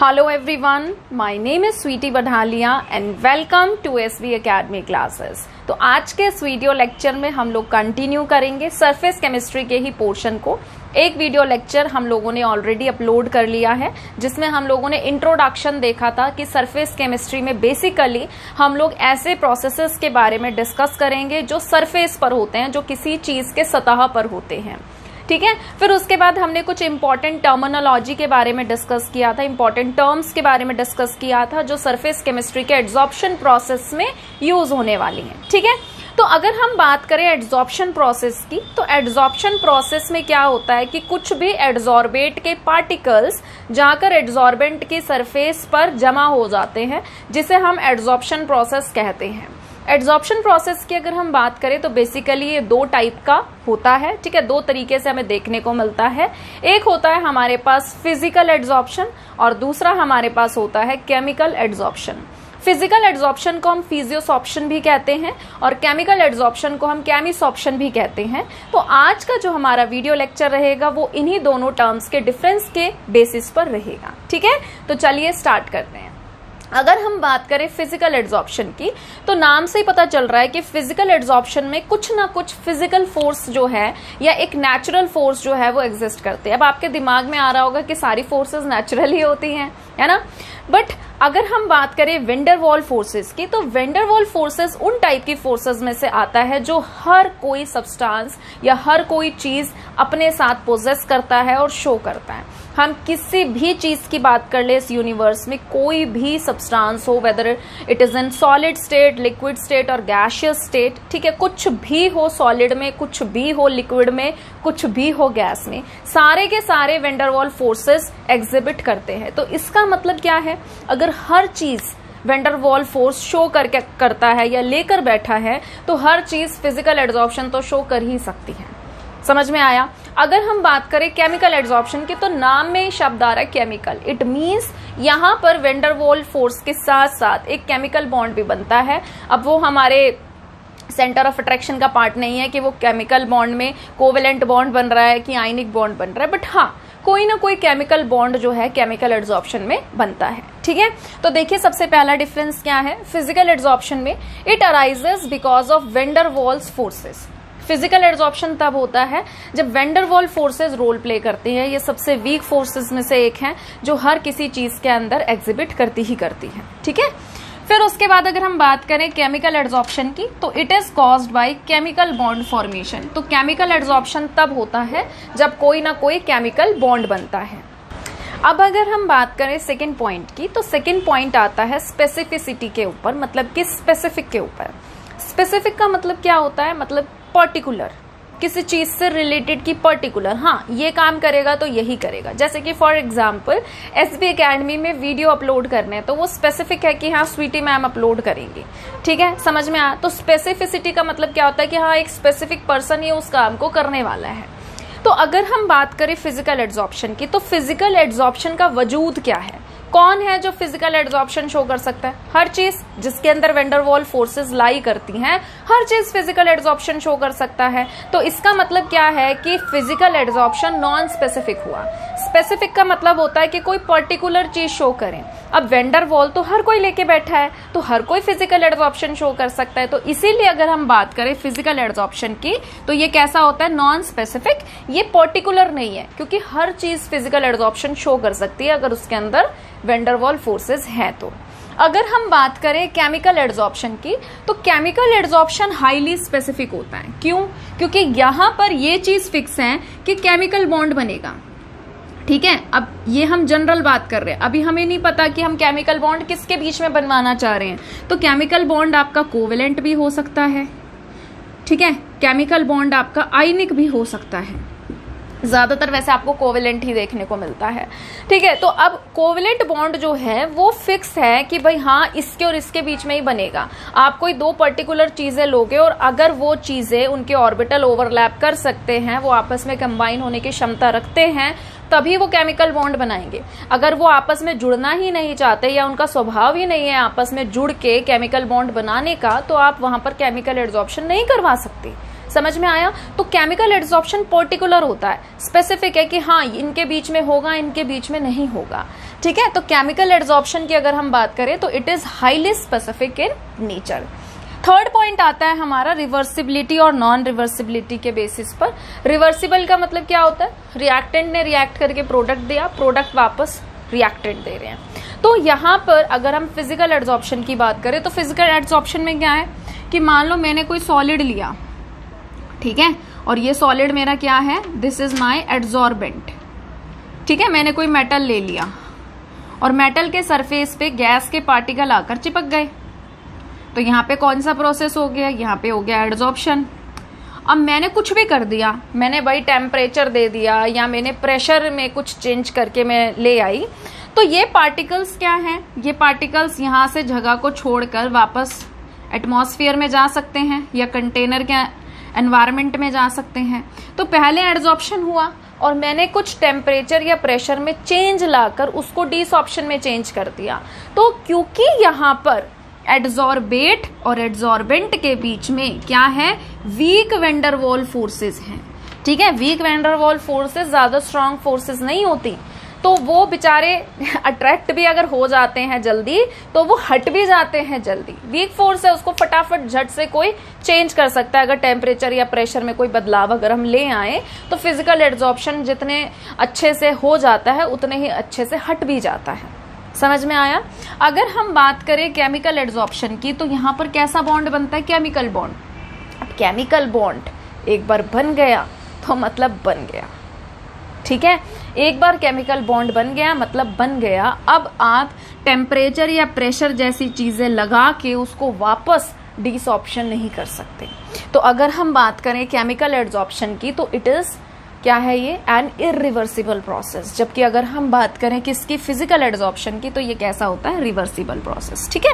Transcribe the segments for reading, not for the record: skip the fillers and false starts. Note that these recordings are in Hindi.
Hello everyone, my name is Sweety Badhalia and welcome to SV Academy classes। तो आज के इस वीडियो लेक्चर में हम लोग कंटिन्यू करेंगे सरफेस केमिस्ट्री के ही पोर्शन को। एक वीडियो लेक्चर हम लोगों ने ऑलरेडी अपलोड कर लिया है जिसमें हम लोगों ने इंट्रोडक्शन देखा था कि सरफेस केमिस्ट्री में बेसिकली हम लोग ऐसे प्रोसेसेस के बारे में डिस्कस करेंगे जो सरफेस पर होते हैं, जो किसी चीज के सतह पर होते हैं। ठीक है, फिर उसके बाद हमने कुछ इंपॉर्टेंट टर्मिनोलॉजी के बारे में डिस्कस किया था, इंपॉर्टेंट टर्म्स के बारे में डिस्कस किया था जो सरफेस केमिस्ट्री के एड्सॉर्प्शन प्रोसेस में यूज होने वाली हैं। ठीक है, तो अगर हम बात करें एड्सॉर्प्शन प्रोसेस की, तो एड्सॉर्प्शन प्रोसेस में क्या होता है कि कुछ भी एड्सॉर्बेट के पार्टिकल्स जाकर एड्सॉर्बेंट की सरफेस पर जमा हो जाते हैं, जिसे हम एड्सॉर्प्शन प्रोसेस कहते हैं। एड्सॉर्प्शन प्रोसेस की अगर हम बात करें तो बेसिकली ये दो टाइप का होता है। ठीक है, दो तरीके से हमें देखने को मिलता है। एक होता है हमारे पास फिजिकल एड्सॉर्प्शन और दूसरा हमारे पास होता है केमिकल एड्सॉर्प्शन। फिजिकल एड्सॉर्प्शन को हम फिजियोसॉर्प्शन भी कहते हैं और केमिकल एड्सॉर्प्शन को हम केमिसॉर्प्शन भी कहते हैं। तो आज का जो हमारा वीडियो लेक्चर रहेगा वो इन्हीं दोनों टर्म्स के डिफरेंस के बेसिस पर रहेगा। ठीक है, तो चलिए स्टार्ट करते हैं। अगर हम बात करें फिजिकल एड्सॉर्प्शन की, तो नाम से ही पता चल रहा है कि फिजिकल एड्सॉर्प्शन में कुछ ना कुछ फिजिकल फोर्स जो है या एक नेचुरल फोर्स जो है वो एग्जिस्ट करते हैं। अब आपके दिमाग में आ रहा होगा कि सारी फोर्सेस नेचुरल ही होती हैं, है ना। बट अगर हम बात करें वेंडर वॉल फोर्सेस की, तो वेंडर वॉल फोर्सेस उन टाइप की फोर्सेस में से आता है जो हर कोई सब्सटेंस या हर कोई चीज अपने साथ पोजेस करता है और शो करता है। हम किसी भी चीज की बात कर ले इस यूनिवर्स में, कोई भी सब्सटेंस हो, whether it is in solid state, liquid state और गैसियस स्टेट, ठीक है, कुछ भी हो सॉलिड में, कुछ भी हो लिक्विड में, कुछ भी हो गैस में, सारे के सारे वेंडर वॉल फोर्सेस एग्जिबिट करते हैं। तो इसका मतलब क्या है, अगर हर चीज वेंडर वॉल फोर्स शो करके करता है या लेकर बैठा है, तो हर चीज फिजिकल एड्सॉर्प्शन तो शो कर ही सकती है। समझ में आया। अगर हम बात करें केमिकल एड्सॉर्प्शन की, तो नाम में ही शब्द आ रहा है केमिकल। इट मींस यहाँ पर वेंडर वॉल फोर्स के साथ साथ एक केमिकल बॉन्ड भी बनता है। अब वो हमारे सेंटर ऑफ अट्रैक्शन का पार्ट नहीं है कि वो केमिकल बॉन्ड में कोवेलेंट बॉन्ड बन रहा है कि आयनिक बॉन्ड बन रहा है, बट हाँ, कोई ना कोई केमिकल बॉन्ड जो है केमिकल एड्सॉर्प्शन में बनता है। ठीक है, तो देखिए सबसे पहला डिफरेंस क्या है। फिजिकल एड्सॉर्प्शन में it arises because of van der Waals forces. Physical adsorption तब होता है जब van der Waal forces role play करती है। ये सबसे वीक फोर्सेस में से एक है जो हर किसी चीज के अंदर एग्जिबिट करती ही करती है। ठीक है, फिर उसके बाद अगर हम बात करें केमिकल एड्सॉर्प्शन की, तो it is caused by chemical bond formation. तो केमिकल एड्सॉर्प्शन तब होता है जब कोई ना कोई केमिकल बॉन्ड बनता है। अब अगर हम बात करें सेकेंड पॉइंट की, तो सेकेंड पॉइंट आता है स्पेसिफिसिटी के ऊपर, मतलब कि स्पेसिफिक के ऊपर। स्पेसिफिक का मतलब क्या होता है, मतलब पर्टिकुलर, किसी चीज से रिलेटेड की पर्टिकुलर, हाँ ये काम करेगा तो यही करेगा। जैसे कि फॉर एग्जांपल एसबी एकेडमी में वीडियो अपलोड करने हैं, तो वो स्पेसिफिक है कि हाँ स्वीटी मैम अपलोड करेंगी। ठीक है, समझ में आया। तो स्पेसिफिसिटी का मतलब क्या होता है कि हाँ एक स्पेसिफिक पर्सन ही उस काम को करने वाला है। तो अगर हम बात करें फिजिकल एड्सॉर्प्शन की, तो फिजिकल एड्सॉर्प्शन का वजूद क्या है, कौन है जो फिजिकल एड्सॉर्प्शन शो कर सकता है। हर चीज जिसके अंदर वेंडर वॉल फोर्सेस लाई करती हैं, हर चीज फिजिकल एड्सॉर्प्शन शो कर सकता है। तो इसका मतलब क्या है कि फिजिकल एड्सॉर्प्शन नॉन स्पेसिफिक हुआ। स्पेसिफिक का मतलब होता है कि कोई पर्टिकुलर चीज शो करें। अब वेंडर वॉल तो हर कोई लेके बैठा है, तो हर कोई फिजिकल एड्सॉर्प्शन शो कर सकता है। तो इसीलिए अगर हम बात करें फिजिकल एड्सॉर्प्शन की, तो ये कैसा होता है, नॉन स्पेसिफिक, ये पर्टिकुलर नहीं है, क्योंकि हर चीज फिजिकल एड्सॉर्प्शन शो कर सकती है अगर उसके अंदर वेंडर वॉल फोर्सेस हैं। तो अगर हम बात करें केमिकल एड्सॉर्प्शन की, तो केमिकल एड्सॉर्प्शन हाईली स्पेसिफिक होता है। क्यों? क्योंकि यहां पर ये चीज फिक्स है कि केमिकल बॉन्ड बनेगा। ठीक है, अब ये हम जनरल बात कर रहे हैं, अभी हमें नहीं पता कि हम केमिकल बॉन्ड किसके बीच में बनवाना चाह रहे हैं। तो केमिकल बॉन्ड आपका कोवेलेंट भी हो सकता है, ठीक है, केमिकल बॉन्ड आपका आयनिक भी हो सकता है। ज्यादातर वैसे आपको कोवेलेंट ही देखने को मिलता है। ठीक है, तो अब कोवेलेंट बॉन्ड जो है वो फिक्स है कि भाई हाँ इसके और इसके बीच में ही बनेगा। आप कोई दो पर्टिकुलर चीजें लोगे और अगर वो चीजें उनके ऑर्बिटल ओवरलैप कर सकते हैं, वो आपस में कंबाइन होने की क्षमता रखते हैं, तभी वो केमिकल बॉन्ड बनाएंगे। अगर वो आपस में जुड़ना ही नहीं चाहते या उनका स्वभाव ही नहीं है आपस में जुड़ के केमिकल बॉन्ड बनाने का, तो आप वहां पर केमिकल एड्सॉर्प्शन नहीं करवा सकते। समझ में आया। तो केमिकल एड्सॉर्प्शन पर्टिकुलर होता है, स्पेसिफिक है कि हाँ इनके बीच में होगा, इनके बीच में नहीं होगा। ठीक है। तो केमिकल एड्सॉर्प्शन की अगर हम बात करें तो it is highly specific in nature. Third point आता है हमारा रिवर्सिबिलिटी और नॉन रिवर्सिबिलिटी के बेसिस पर। रिवर्सिबल का मतलब क्या होता है, रिएक्टेंट ने रिएक्ट करके प्रोडक्ट दिया, प्रोडक्ट वापस रिएक्टेंट दे रहे हैं। तो यहाँ पर अगर हम फिजिकल एड्सॉर्प्शन की बात करें तो फिजिकल एड्सॉर्प्शन में क्या है कि मान लो मैंने कोई सॉलिड लिया, ठीक है, और ये सॉलिड मेरा क्या है, दिस इज माई एड्सॉर्बेंट, ठीक है। मैंने कोई मेटल ले लिया और मेटल के सरफेस पे गैस के पार्टिकल आकर चिपक गए, तो यहाँ पे कौन सा प्रोसेस हो गया, यहाँ पे हो गया एड्सॉर्प्शन। अब मैंने कुछ भी कर दिया, मैंने भाई टेम्परेचर दे दिया या मैंने प्रेशर में कुछ चेंज करके मैं ले आई, तो ये पार्टिकल्स क्या हैं, ये पार्टिकल्स यहाँ से जगह को छोड़कर वापस एटमॉस्फेयर में जा सकते हैं या कंटेनर के एनवायरनमेंट में जा सकते हैं। तो पहले एड्सॉर्प्शन हुआ और मैंने कुछ टेम्परेचर या प्रेशर में चेंज लाकर उसको डिसॉर्प्शन में चेंज कर दिया। तो क्योंकि यहाँ पर एड्सॉर्बेट और एड्सॉर्बेंट के बीच में क्या है, वीक वैन डर वाल फोर्सेस हैं, ठीक है। वीक वैन डर वाल फोर्सेस ज्यादा स्ट्रांग फोर्सेस नहीं होती, तो वो बेचारे अट्रैक्ट भी अगर हो जाते हैं जल्दी तो वो हट भी जाते हैं जल्दी। वीक फोर्स है, उसको फटाफट झट से कोई चेंज कर सकता है। अगर टेम्परेचर या प्रेशर में कोई बदलाव अगर हम ले आए तो फिजिकल एड्सॉर्प्शन जितने अच्छे से हो जाता है उतने ही अच्छे से हट भी जाता है। समझ में आया। अगर हम बात करें केमिकल एड्सॉर्प्शन की तो यहाँ पर कैसा बॉन्ड बनता है, केमिकल बॉन्ड। अब केमिकल बॉन्ड एक बार बन गया तो मतलब बन गया, ठीक है। एक बार केमिकल बॉन्ड बन गया मतलब बन गया। अब आप टेम्परेचर या प्रेशर जैसी चीजें लगा के उसको वापस डिसॉर्प्शन नहीं कर सकते। तो अगर हम बात करें केमिकल एड्सॉर्प्शन की तो इट इज क्या है, ये एन इरिवर्सिबल प्रोसेस। जबकि अगर हम बात करें किसकी, फिजिकल एड्सॉर्प्शन की, तो ये कैसा होता है, रिवर्सिबल प्रोसेस, ठीक है।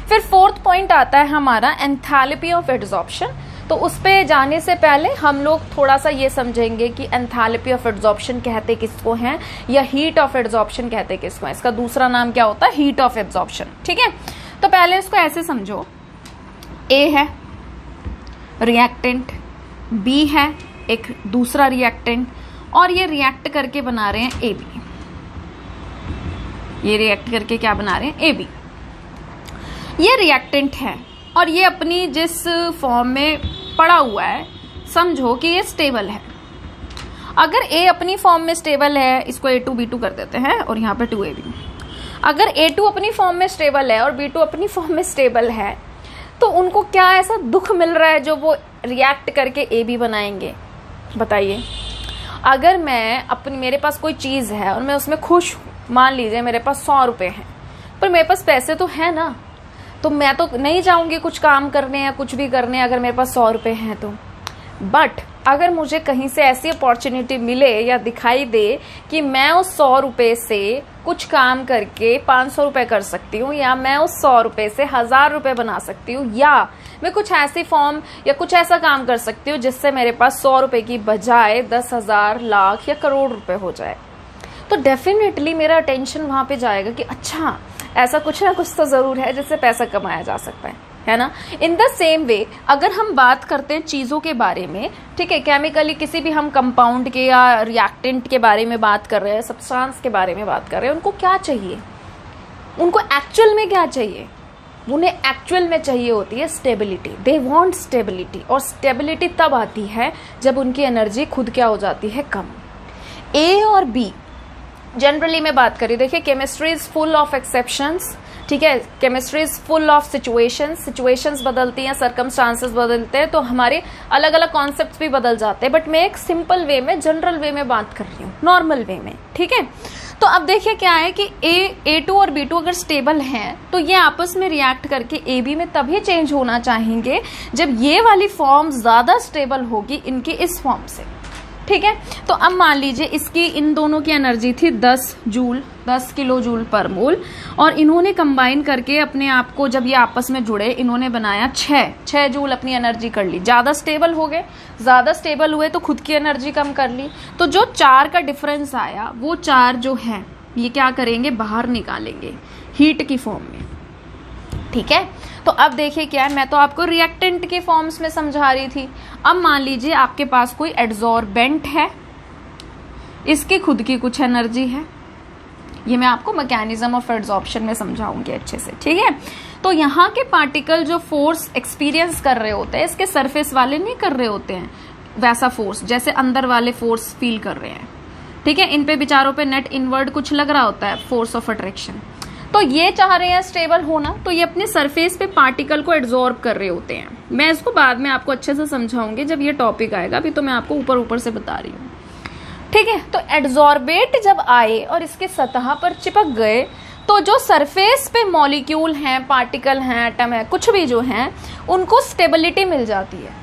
फिर फोर्थ पॉइंट आता है हमारा एंथैल्पी ऑफ एड्सॉर्प्शन। तो उस पे जाने से पहले हम लोग थोड़ा सा ये समझेंगे कि एंथैल्पी ऑफ एड्सॉर्प्शन कहते किसको हैं या हीट ऑफ एड्सॉर्प्शन कहते किसको हैं। इसका दूसरा नाम क्या होता है, हीट ऑफ एब्जॉर्प्शन, ठीक है। तो पहले इसको ऐसे समझो, ए है रिएक्टेंट, बी है एक दूसरा रिएक्टेंट, और ये रिएक्ट करके बना रहे हैं ए बी। ये रिएक्ट करके क्या बना रहे हैं, ए बी। ये रिएक्टेंट है और ये अपनी जिस फॉर्म में पड़ा हुआ है समझो कि ये स्टेबल है। अगर ए अपनी फॉर्म में स्टेबल है, इसको A2B2 कर देते हैं और यहाँ पे 2AB। अगर A2 अपनी फॉर्म में स्टेबल है और B2 अपनी फॉर्म में स्टेबल है तो उनको क्या ऐसा दुख मिल रहा है जो वो रिएक्ट करके AB बनाएंगे, बताइए। अगर मैं मेरे पास कोई चीज है और मैं उसमें खुश हूं, मान लीजिए मेरे पास 100 रुपए हैं, पर मेरे पास पैसे तो है ना, तो मैं तो नहीं जाऊंगी कुछ काम करने या कुछ भी करने अगर मेरे पास 100 रुपए हैं तो। बट अगर मुझे कहीं से ऐसी अपॉर्चुनिटी मिले या दिखाई दे कि मैं उस 100 रुपए से कुछ काम करके 500 रुपए कर सकती हूँ, या मैं उस 100 रुपए से 1000 रुपए बना सकती हूँ, या मैं कुछ ऐसी फॉर्म या कुछ ऐसा काम कर सकती हूँ जिससे मेरे पास 100 रुपए की बजाय 10,000, लाख या करोड़ रुपए हो जाए, तो डेफिनेटली मेरा अटेंशन वहां पे जाएगा कि अच्छा ऐसा कुछ ना कुछ तो जरूर है जिससे पैसा कमाया जा सकता है ना। इन द सेम वे अगर हम बात करते हैं चीजों के बारे में, ठीक है, केमिकली किसी भी हम कंपाउंड के या रिएक्टेंट के बारे में बात कर रहे हैं, सब्सटेंस के बारे में बात कर रहे हैं, उनको क्या चाहिए, उनको एक्चुअल में क्या चाहिए, उन्हें एक्चुअल में चाहिए होती है स्टेबिलिटी। दे वांट स्टेबिलिटी, और स्टेबिलिटी तब आती है जब उनकी एनर्जी खुद क्या हो जाती है, कम। ए और बी जनरली मैं बात करी, देखिए chemistry is full of exceptions, ठीक है, chemistry is full of situations बदलती हैं, सर्कमस्टांसेस बदलते हैं, तो हमारे अलग अलग कॉन्सेप्ट्स भी बदल जाते हैं। बट मैं एक सिंपल वे में, जनरल वे में बात कर रही हूँ, नॉर्मल वे में, ठीक है। तो अब देखिए क्या है कि A2 और B2 अगर स्टेबल हैं तो ये आपस में रिएक्ट करके AB में तभी चेंज होना चाहेंगे जब ये वाली फॉर्म ज्यादा स्टेबल होगी इनकी इस फॉर्म से, ठीक है। तो अब मान लीजिए इसकी, इन दोनों की एनर्जी थी 10 किलो जूल पर मोल, और इन्होंने कंबाइन करके अपने आप को, जब ये आपस में जुड़े, इन्होंने बनाया 6 जूल अपनी एनर्जी कर ली। ज्यादा स्टेबल हो गए, ज्यादा स्टेबल हुए तो खुद की एनर्जी कम कर ली। तो जो 4 का डिफरेंस आया वो 4 जो है ये क्या करेंगे, बाहर निकालेंगे हीट की फॉर्म में, ठीक है। तो अब देखिए क्या है, मैं तो आपको रिएक्टेंट के फॉर्म्स में समझा रही थी। अब मान लीजिए आपके पास कोई एड्सॉर्बेंट है, इसकी खुद की कुछ एनर्जी है, ये मैं आपको मैकेनिज्म ऑफ एड्सॉर्प्शन में समझाऊंगी अच्छे से, ठीक है। तो यहाँ के पार्टिकल जो फोर्स एक्सपीरियंस कर रहे होते हैं, इसके सरफेस वाले नहीं कर रहे होते हैं वैसा फोर्स जैसे अंदर वाले फोर्स फील कर रहे हैं, ठीक है। इन पे बेचारों पे नेट इनवर्ड कुछ लग रहा होता है, फोर्स ऑफ अट्रैक्शन। तो ये चाह रहे हैं स्टेबल होना, तो ये अपने सरफेस पे पार्टिकल को एड्सॉर्ब कर रहे होते हैं। मैं इसको बाद में आपको अच्छे से समझाऊंगी जब ये टॉपिक आएगा, अभी तो मैं आपको ऊपर ऊपर से बता रही हूँ, ठीक है। तो एड्सॉर्बेट जब आए और इसके सतह पर चिपक गए, तो जो सरफेस पे मॉलिक्यूल हैं, पार्टिकल हैं, एटम है, कुछ भी जो हैं, उनको स्टेबिलिटी मिल जाती है।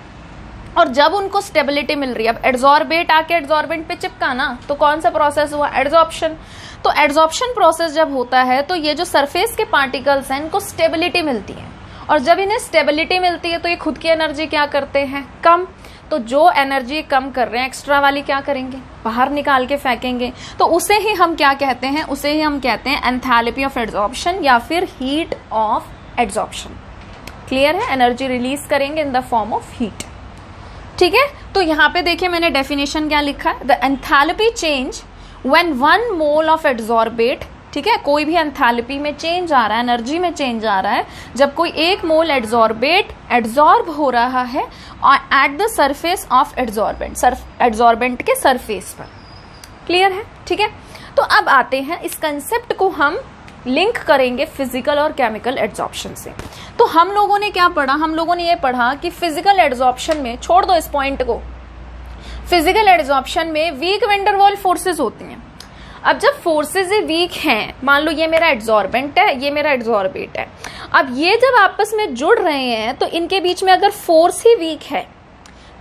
और जब उनको स्टेबिलिटी मिल रही है, अब एड्सॉर्बेट आके एड्सॉर्बेंट पे चिपका ना, तो कौन सा प्रोसेस हुआ? एड्सॉर्प्शन। तो एड्सॉर्प्शन प्रोसेस जब होता है तो ये जो सरफेस के पार्टिकल्स हैं इनको स्टेबिलिटी मिलती है, और जब इन्हें स्टेबिलिटी मिलती है तो ये खुद की एनर्जी क्या करते हैं? कम। तो जो एनर्जी कम कर रहे हैं एक्स्ट्रा वाली क्या करेंगे? बाहर निकाल के फेंकेंगे। तो उसे ही हम क्या कहते हैं? उसे ही हम कहते हैं एंथैल्पी ऑफ एड्सॉर्प्शन या फिर हीट ऑफ एड्सॉर्प्शन। क्लियर है? एनर्जी रिलीज करेंगे in the form of heat, ठीक है। तो यहाँ पे देखिए मैंने डेफिनेशन क्या लिखा है, the enthalpy change when 1 mole of adsorbate, ठीक है। कोई भी एंथैल्पी में चेंज आ रहा है, एनर्जी में चेंज आ रहा है जब कोई 1 मोल एड्सॉर्बेट एड्सॉर्ब हो रहा है at the surface of adsorbent, adsorbent के सरफेस पर। क्लियर है? ठीक है। तो अब आते हैं, इस कंसेप्ट को हम लिंक करेंगे फिजिकल और केमिकल एड्सॉर्प्शन से। तो हम लोगों ने क्या पढ़ा? हम लोगों ने ये पढ़ा कि फिजिकल एड्सॉर्प्शन में, छोड़ दो इस पॉइंट को, फिजिकल एड्सॉर्प्शन में weak van der Waals forces होती हैं। अब जब फोर्सेस ही वीक हैं, मान लो ये मेरा एड्सॉर्बेंट है, ये मेरा एड्सॉर्बेट है, अब ये जब आपस में जुड़ रहे हैं तो इनके बीच में अगर फोर्स ही वीक है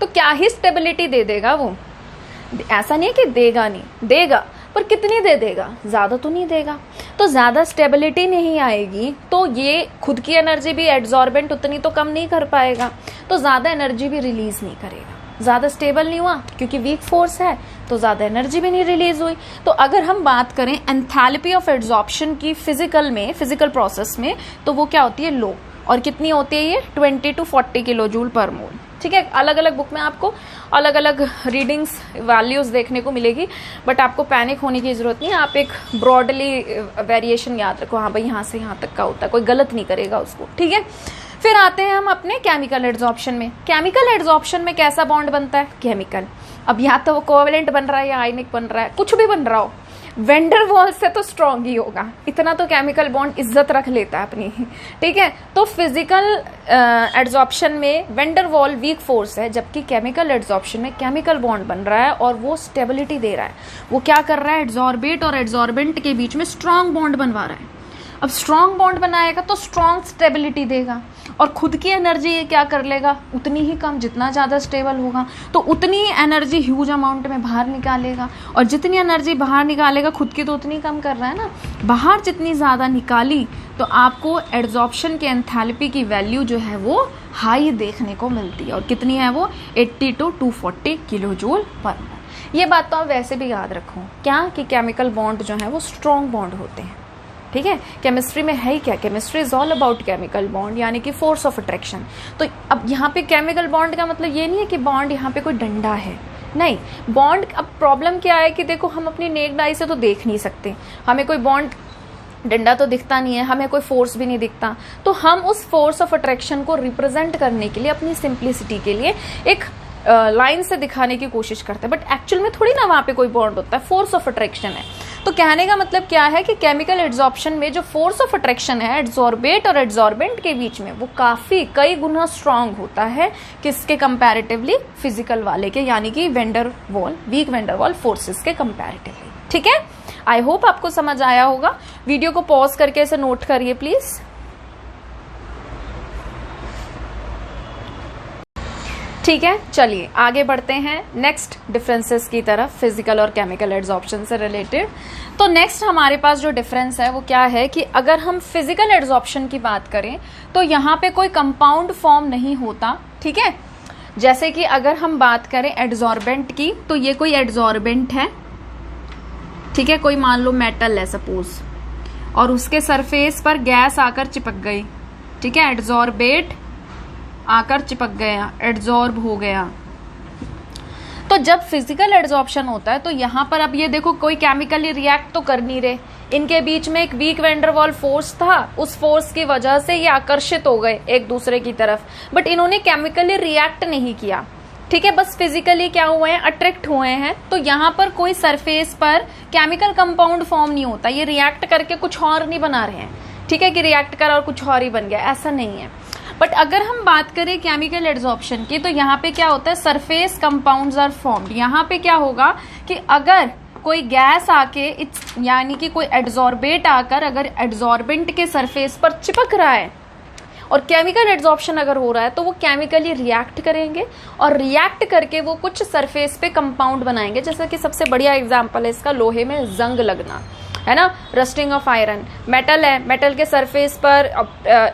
तो क्या ही स्टेबिलिटी दे देगा वो? ऐसा नहीं है कि देगा नहीं, देगा, पर कितनी दे देगा? ज्यादा तो नहीं देगा। तो ज्यादा स्टेबिलिटी नहीं आएगी तो ये खुद की एनर्जी भी एड्सॉर्बेंट उतनी तो कम नहीं कर पाएगा, तो ज्यादा एनर्जी भी रिलीज नहीं करेगा। ज्यादा स्टेबल नहीं हुआ क्योंकि वीक फोर्स है, तो ज्यादा एनर्जी भी नहीं रिलीज हुई। तो अगर हम बात करें एंथैल्पी ऑफ एड्सॉर्प्शन की फिजिकल में, फिजिकल प्रोसेस में, तो वो क्या होती है? लो। और कितनी होती है ये? 20 to 40 किलो जूल पर मोल, ठीक है। अलग अलग बुक में आपको अलग अलग रीडिंग्स, वैल्यूज देखने को मिलेगी, बट आपको पैनिक होने की जरूरत नहीं है। आप एक ब्रॉडली वेरिएशन याद रखो, हाँ भाई यहाँ से यहाँ तक का होता है, कोई गलत नहीं करेगा उसको, ठीक है। फिर आते हैं हम अपने केमिकल एड्सॉर्प्शन में। केमिकल एड्सॉर्प्शन में कैसा बॉन्ड बनता है? केमिकल। अब या तो वो कोवेलेंट बन रहा है या आयनिक बन रहा है, कुछ भी बन रहा हो, वैन डर वाल्स से तो स्ट्रॉन्ग ही होगा, इतना तो केमिकल बॉन्ड इज्जत रख लेता है अपनी, ठीक है। तो फिजिकल एड्सॉर्प्शन में वैन डर वाल वीक फोर्स है, जबकि केमिकल एड्सॉर्प्शन में केमिकल बॉन्ड बन रहा है और वो स्टेबिलिटी दे रहा है। वो क्या कर रहा है? एड्सॉर्बेट और एड्सॉर्बेंट के बीच में स्ट्रॉन्ग बॉन्ड बनवा रहा है। अब स्ट्रॉन्ग बॉन्ड बनाएगा तो स्ट्रॉन्ग स्टेबिलिटी देगा, और खुद की एनर्जी ये क्या कर लेगा? उतनी ही कम, जितना ज़्यादा स्टेबल होगा तो उतनी एनर्जी ह्यूज अमाउंट में बाहर निकालेगा, और जितनी एनर्जी बाहर निकालेगा खुद की तो उतनी कम कर रहा है ना। बाहर जितनी ज़्यादा निकाली तो आपको एड्सॉर्प्शन के एंथैल्पी की वैल्यू जो है वो हाई देखने को मिलती है, और कितनी है वो? 80 to 240 किलो जूल पर मोल। ये बात तो आप वैसे भी याद रखो, क्या कि केमिकल बॉन्ड जो है वो स्ट्रॉन्ग बॉन्ड होते हैं, ठीक है। केमिस्ट्री में है ही क्या? Chemistry is all about chemical bond, यानी कि फोर्स ऑफ अट्रैक्शन। तो अब यहाँ पे केमिकल बॉन्ड का मतलब ये नहीं है कि बॉन्ड यहाँ पे कोई डंडा है, नहीं। बॉन्ड, अब प्रॉब्लम क्या है कि देखो हम अपनी नेक्ड आई से तो देख नहीं सकते, हमें कोई बॉन्ड डंडा तो दिखता नहीं है, हमें कोई फोर्स भी नहीं दिखता, तो हम उस फोर्स ऑफ अट्रैक्शन को रिप्रेजेंट करने के लिए, अपनी सिंप्लिसिटी के लिए एक लाइन से दिखाने की कोशिश करते हैं, बट एक्चुअल में थोड़ी ना वहां पे कोई बॉन्ड होता है, फोर्स ऑफ अट्रैक्शन है। तो कहने का मतलब क्या है कि केमिकल एड्सॉर्प्शन में जो फोर्स ऑफ अट्रैक्शन है एड्सॉर्बेट और एड्सॉर्बेंट के बीच में, वो काफी कई गुना स्ट्रांग होता है किसके कंपैरेटिवली? फिजिकल वाले के, यानी कि वैन डर वाल, वीक वैन डर वाल फोर्सेस के कंपैरेटिवली, ठीक है। आई होप आपको समझ आया होगा। वीडियो को पॉज करके इसे नोट करिए प्लीज। ठीक है, चलिए आगे बढ़ते हैं नेक्स्ट डिफरेंसेस की तरफ, फिजिकल और केमिकल एड्सॉर्प्शन से रिलेटेड। तो नेक्स्ट हमारे पास जो डिफरेंस है वो क्या है कि अगर हम फिजिकल एड्सॉर्प्शन की बात करें तो यहाँ पे कोई कंपाउंड फॉर्म नहीं होता, ठीक है। जैसे कि अगर हम बात करें एड्सॉर्बेंट की, तो ये कोई एड्सॉर्बेंट है, ठीक है, कोई मान लो मेटल है सपोज, और उसके सरफेस पर गैस आकर चिपक गई, ठीक है, एड्सॉर्बेट आकर चिपक गया, एड्सॉर्ब हो गया, तो तो जब फिजिकल एड्सॉर्प्शन होता है तो यहाँ पर अब ये देखो कोई केमिकली रिएक्ट तो कर नहीं रहे, इनके बीच में एक वीक वैंडरवॉल फोर्स था, उस फोर्स की वजह से ये आकर्षित हो गए एक दूसरे की तरफ, बट इन्होंने केमिकली रिएक्ट नहीं किया, ठीक है, बस फिजिकली क्या हुए हैं, अट्रैक्ट हुए हैं। तो यहाँ पर कोई सरफेस पर केमिकल कंपाउंड फॉर्म नहीं होता, ये रिएक्ट करके कुछ और नहीं बना रहे हैं, ठीक है, कि रिएक्ट करा और कुछ और ही बन गया, ऐसा नहीं है। बट अगर हम बात करें केमिकल एड्सॉर्प्शन की तो यहाँ पे क्या होता है, सरफेस कंपाउंड्स आर फॉर्म्ड। यहाँ पे क्या होगा कि अगर कोई गैस आके यानी कि कोई एड्सॉर्बेट आकर अगर एड्सॉर्बेंट के सरफेस पर चिपक रहा है और केमिकल एड्सॉर्प्शन अगर हो रहा है तो वो केमिकली रिएक्ट करेंगे और रिएक्ट करके वो कुछ सरफेस पे कंपाउंड बनाएंगे। जैसे कि सबसे बढ़िया एग्जांपल है इसका लोहे में जंग लगना, है ना, रस्टिंग ऑफ आयरन। मेटल है, मेटल के सरफेस पर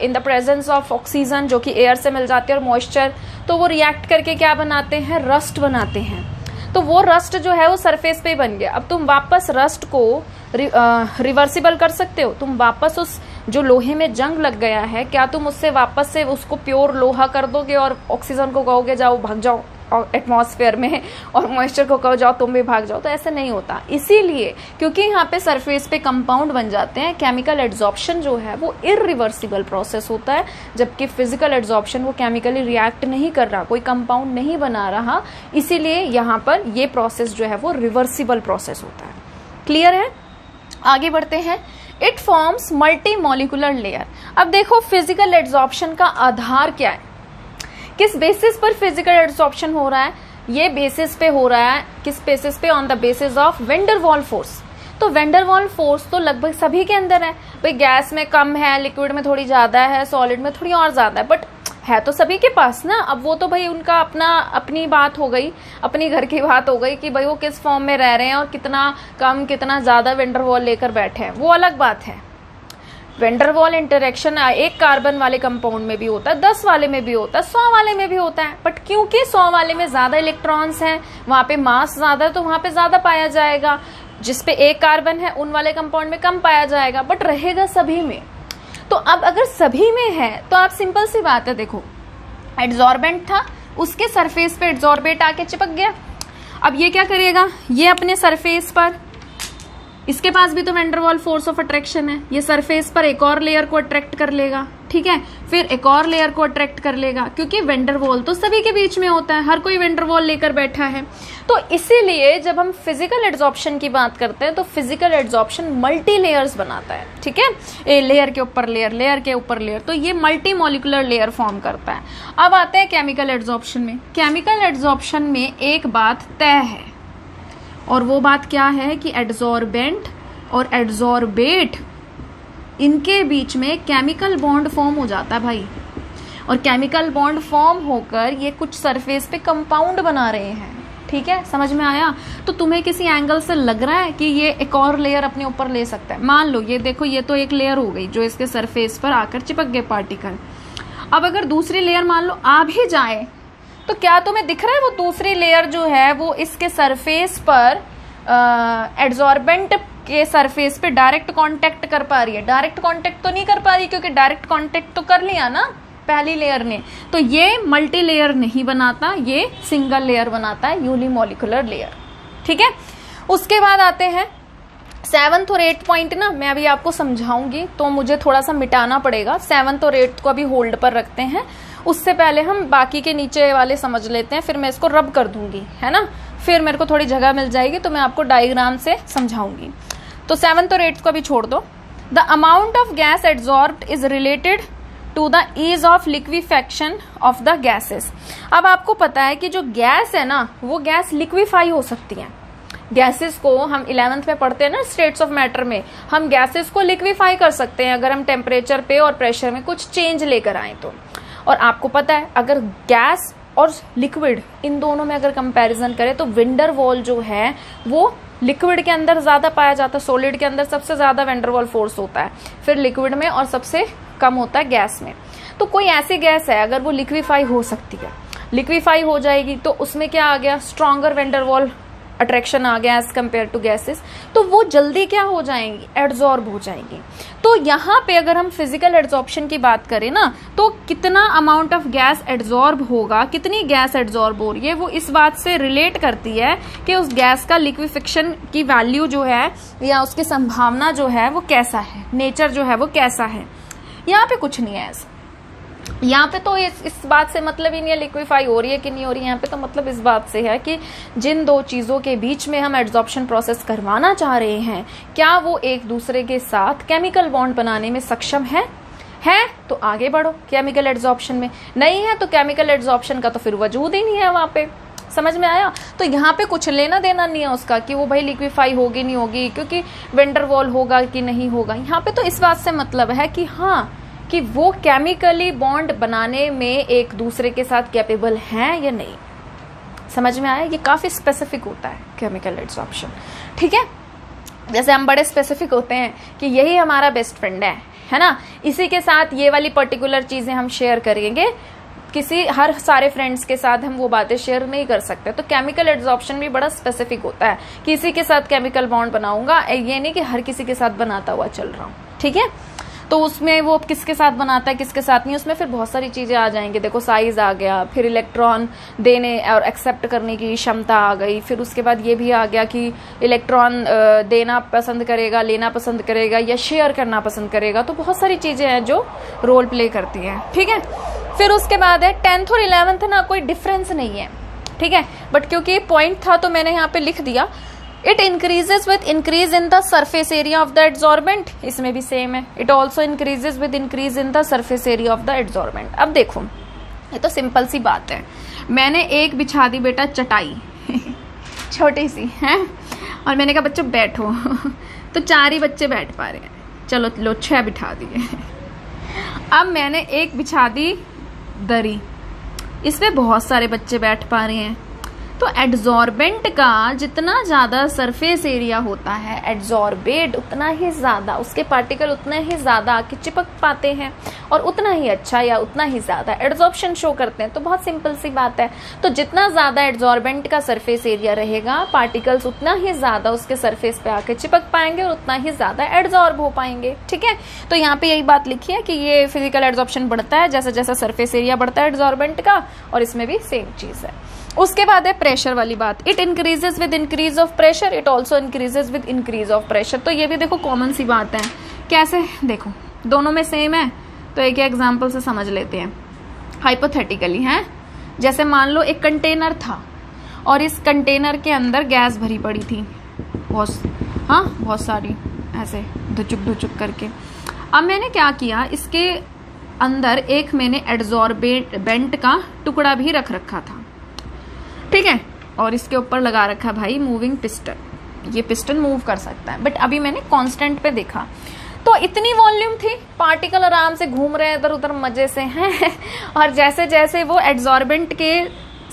in the presence of oxygen जो कि एयर से मिल जाती है और मॉइस्चर, तो वो रिएक्ट करके क्या बनाते हैं, रस्ट बनाते हैं। तो वो रस्ट जो है वो सरफेस पे ही बन गया। अब तुम वापस रस्ट को रिवर्सिबल कर सकते हो, तुम वापस उस जो लोहे में जंग लग गया है, क्या तुम उससे वापस से उसको प्योर लोहा कर दोगे और ऑक्सीजन को कहोगे जाओ भाग जाओ एटमॉस्फेयर में और मॉइस्चर को कहो जाओ तुम भी भाग जाओ, तो ऐसा नहीं होता। इसीलिए क्योंकि यहाँ पे सरफेस पे कंपाउंड बन जाते हैं, केमिकल एड्सॉर्प्शन जो है वो इरिवर्सिबल प्रोसेस होता है, जबकि फिजिकल एड्सॉर्प्शन वो केमिकली रिएक्ट नहीं कर रहा, कोई कंपाउंड नहीं बना रहा, इसीलिए यहाँ पर ये प्रोसेस जो है वो रिवर्सिबल प्रोसेस होता है। क्लियर है? आगे बढ़ते हैं। It forms multi molecular layer. अब देखो फिजिकल एड्सॉर्प्शन का आधार क्या है, किस बेसिस पर फिजिकल एड्सॉर्प्शन हो रहा है, ये बेसिस पे हो रहा है, किस बेसिस पे, on the basis of Van der Waals force. तो वेंडरवॉल फोर्स तो लगभग सभी के अंदर है भाई, गैस में कम है, लिक्विड में थोड़ी ज्यादा है, सॉलिड में थोड़ी और ज्यादा है, बट है तो सभी के पास ना। अब वो तो भाई उनका अपनी बात हो गई, अपनी घर की बात हो गई कि भाई वो किस फॉर्म में रह रहे हैं और कितना कम कितना ज्यादा वेंडरवॉल लेकर बैठे हैं, वो अलग बात है। वेंडरवॉल इंटरेक्शन एक कार्बन वाले कंपाउंड में भी होता है, 10 वाले में भी होता है, 100 वाले में भी होता है, बट क्योंकि 100 वाले में ज्यादा इलेक्ट्रॉन्स हैं, वहां पे मास ज्यादा है, तो वहां पे ज्यादा पाया जाएगा। जिसपे एक कार्बन है उन वाले कंपाउंड में कम पाया जाएगा, बट रहेगा सभी में। तो अब अगर सभी में है तो आप सिंपल सी बात है, देखो एड्सॉर्बेंट था, उसके सरफेस पे एड्सॉर्बेट आके चिपक गया। अब ये क्या करेगा, ये अपने सरफेस पर, इसके पास भी तो वेंडरवॉल फोर्स ऑफ अट्रैक्शन है, ये सरफेस पर एक और लेयर को अट्रैक्ट कर लेगा, ठीक है, फिर एक और लेयर को अट्रैक्ट कर लेगा, क्योंकि वेंडरवॉल तो सभी के बीच में होता है, हर कोई वेंडरवॉल लेकर बैठा है। तो इसीलिए जब हम फिजिकल एड्सॉर्प्शन की बात करते हैं तो फिजिकल एड्सॉर्प्शन मल्टी लेयर्स बनाता है, ठीक है, लेयर के ऊपर लेयर, लेयर के ऊपर लेयर, तो ये मल्टी मॉलिक्यूलर लेयर फॉर्म करता है। अब आते हैं केमिकल एड्सॉर्प्शन में। केमिकल एड्सॉर्प्शन में एक बात तय है, और वो बात क्या है कि एड्सॉर्बेंट और एड्सॉर्बेट इनके बीच में केमिकल बॉन्ड फॉर्म हो जाता है भाई, और केमिकल बॉन्ड फॉर्म होकर ये कुछ सरफेस पे कंपाउंड बना रहे हैं, ठीक है, समझ में आया? तो तुम्हें किसी एंगल से लग रहा है कि ये एक और लेयर अपने ऊपर ले सकता है। मान लो ये देखो, ये तो एक लेयर हो गई जो इसके सरफेस पर आकर चिपक गए पार्टिकल। अब अगर दूसरी लेयर मान लो आ भी जाए तो क्या तुम्हें दिख रहा है वो दूसरी लेयर जो है वो इसके सरफेस पर एड्सॉर्बेंट के सरफेस पे डायरेक्ट कांटेक्ट कर पा रही है? डायरेक्ट कांटेक्ट तो नहीं कर पा रही, क्योंकि डायरेक्ट कांटेक्ट तो कर लिया ना पहली लेयर ने। तो ये मल्टी लेयर नहीं बनाता, ये सिंगल लेयर बनाता है, यूनिमॉलिक्यूलर लेयर, ठीक है। उसके बाद आते हैं 7th और 8th पॉइंट ना, मैं अभी आपको समझाऊंगी तो मुझे थोड़ा सा मिटाना पड़ेगा। 7th और 8th को अभी होल्ड पर रखते हैं, उससे पहले हम बाकी के नीचे वाले समझ लेते हैं, फिर मैं इसको रब कर दूंगी, है ना, फिर मेरे को थोड़ी जगह मिल जाएगी तो मैं आपको डायग्राम से समझाऊंगी। तो 7th और 8th को भी छोड़ दो। The amount of gas adsorbed is related to the ease of liquefaction of the gases. अब आपको पता है कि जो गैस है ना वो गैस लिक्विफाई हो सकती है। गैसेस को हम 11th में पढ़ते हैं ना, स्टेट्स ऑफ मैटर में, हम गैसेस को लिक्विफाई कर सकते हैं अगर हम टेम्परेचर पे और प्रेशर में कुछ चेंज लेकर आए तो। और आपको पता है अगर गैस और लिक्विड इन दोनों में अगर कंपैरिजन करें तो वेंडरवॉल जो है वो लिक्विड के अंदर ज्यादा पाया जाता है, सॉलिड के अंदर सबसे ज्यादा वेंडरवॉल फोर्स होता है, फिर लिक्विड में, और सबसे कम होता है गैस में। तो कोई ऐसी गैस है अगर वो लिक्विफाई हो सकती है, लिक्विफाई हो जाएगी तो उसमें क्या आ गया, स्ट्रॉन्गर वेंडरवॉल अट्रैक्शन आ गया एज कम्पेयर टू गैसेस, तो वो जल्दी क्या हो जाएंगी, एड्जॉर्ब हो जाएंगी। तो यहाँ पे अगर हम फिजिकल एड्जॉर्प्शन की बात करें ना, तो कितना अमाउंट ऑफ गैस एड्जॉर्ब होगा, कितनी गैस एड्जॉर्ब हो रही है, वो इस बात से रिलेट करती है कि उस गैस का लिक्विफिकेशन की वैल्यू जो है या उसकी संभावना जो है वो कैसा है, नेचर जो है वो कैसा है। यहाँ पे कुछ नहीं है ऐसा, यहाँ पे तो इस बात से मतलब ही नहीं है लिक्विफाई हो रही है कि नहीं हो रही है। यहाँ पे तो मतलब इस बात से है कि जिन दो चीज़ों के बीच में हम एड्जॉर्प्शन प्रोसेस करवाना चाह रहे हैं, क्या वो एक दूसरे के साथ केमिकल बॉन्ड बनाने में सक्षम है तो आगे बढ़ो केमिकल एड्जॉर्प्शन में, नहीं है तो केमिकल एड्जॉर्प्शन का तो फिर वजूद ही नहीं है वहाँ पे। समझ में आया? तो यहाँ पे कुछ लेना देना नहीं है उसका कि वो भाई लिक्विफाई होगी नहीं होगी, क्योंकि वेंडर वॉल होगा कि नहीं होगा। यहाँ पे तो इस बात से मतलब है कि हाँ, कि वो केमिकली बॉन्ड बनाने में एक दूसरे के साथ कैपेबल हैं या नहीं। समझ में आया? ये काफी स्पेसिफिक होता है केमिकल एड्जॉर्प्शन, ठीक है। जैसे हम बड़े स्पेसिफिक होते हैं कि यही हमारा बेस्ट फ्रेंड है ना, इसी के साथ ये वाली पर्टिकुलर चीजें हम शेयर करेंगे, किसी हर सारे फ्रेंड्स के साथ हम वो बातें शेयर नहीं कर सकते। तो केमिकल एड्जॉर्प्शन भी बड़ा स्पेसिफिक होता है, किसी के साथ केमिकल बॉन्ड बनाऊंगा, ये नहीं कि हर किसी के साथ बनाता हुआ चल रहा हूँ, ठीक है। तो उसमें वो किसके साथ बनाता है किसके साथ नहीं, उसमें फिर बहुत सारी चीजें आ जाएंगी। देखो साइज आ गया, फिर इलेक्ट्रॉन देने और एक्सेप्ट करने की क्षमता आ गई, फिर उसके बाद ये भी आ गया कि इलेक्ट्रॉन देना पसंद करेगा, लेना पसंद करेगा या शेयर करना पसंद करेगा। तो बहुत सारी चीजें हैं जो रोल प्ले करती हैं, ठीक है। फिर उसके बाद है 10th और 11th ना, कोई डिफरेंस नहीं है, ठीक है, बट क्योंकि पॉइंट था तो मैंने यहाँ पे लिख दिया। It increases with increase in the surface area of the adsorbent, इसमें भी सेम है। It also increases with increase in the surface area of the adsorbent. अब देखो ये तो सिंपल सी बात है, मैंने एक बिछा दी बेटा चटाई छोटी सी है, और मैंने कहा बच्चों बैठो तो 4 ही बच्चे बैठ पा रहे हैं, चलो लो 6 बिठा दिए। अब मैंने एक बिछा दी दरी, इसमें बहुत सारे बच्चे बैठ पा रहे हैं। तो एड्जॉर्बेंट का जितना ज्यादा सरफेस एरिया होता है, एड्जॉर्बेट उतना ही ज्यादा उसके पार्टिकल उतना ही ज्यादा आके चिपक पाते हैं और उतना ही अच्छा या उतना ही ज्यादा एड्जॉर्प्शन शो करते हैं। तो बहुत सिंपल सी बात है, तो जितना ज्यादा एड्जॉर्बेंट का सरफेस एरिया रहेगा, पार्टिकल्स उतना ही ज्यादा उसके सरफेस पे आके चिपक पाएंगे और उतना ही ज्यादा एड्जॉर्ब हो पाएंगे, ठीक है। तो यहाँ पे यही बात लिखी है कि ये फिजिकल एड्जॉर्प्शन बढ़ता है जैसा जैसा सरफेस एरिया बढ़ता है एड्जॉर्बेंट का, और इसमें भी सेम चीज है। उसके बाद है प्रेशर वाली बात, it increases with increase of pressure, it also increases with increase of pressure. तो ये भी देखो कॉमन सी बात है, कैसे देखो दोनों में सेम है। तो एक एग्जांपल से समझ लेते हैं, हाइपोथेटिकली है, जैसे मान लो एक कंटेनर था और इस कंटेनर के अंदर गैस भरी पड़ी थी, बहुत सारी ऐसे धुचुक करके। अब मैंने क्या किया, इसके अंदर एक मैंने एड्जॉर्बेंट का टुकड़ा भी रख रखा था, ठीक है, और इसके ऊपर लगा रखा भाई मूविंग पिस्टन। ये पिस्टन मूव कर सकता है, बट अभी मैंने कांस्टेंट पे देखा तो इतनी वॉल्यूम थी, पार्टिकल आराम से घूम रहे हैं इधर उधर मजे से हैं और जैसे जैसे वो एड्जॉर्बेंट के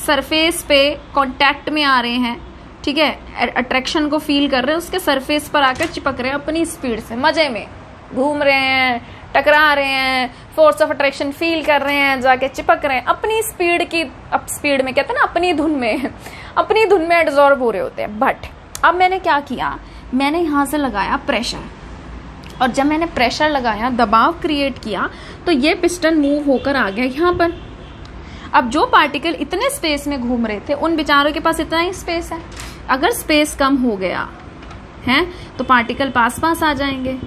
सरफेस पे कांटेक्ट में आ रहे हैं, ठीक है, अट्रैक्शन को फील कर रहे हैं, उसके सरफेस पर आकर चिपक रहे हैं अपनी स्पीड से, मजे में घूम रहे हैं, टकरा रहे हैं, फोर्स ऑफ अट्रैक्शन फील कर रहे हैं, जाके चिपक रहे हैं अपनी स्पीड की, अब स्पीड में कहते हैं ना अपनी धुन में एड्जॉर्ब हो रहे होते हैं। बट अब मैंने क्या किया, मैंने यहां से लगाया प्रेशर, और जब मैंने प्रेशर लगाया, दबाव क्रिएट किया, तो ये पिस्टन मूव होकर आ गया यहाँ पर। अब जो पार्टिकल इतने स्पेस में घूम रहे थे उन बेचारों के पास इतना ही स्पेस है, अगर स्पेस कम हो गया है तो पार्टिकल पास पास आ जाएंगे,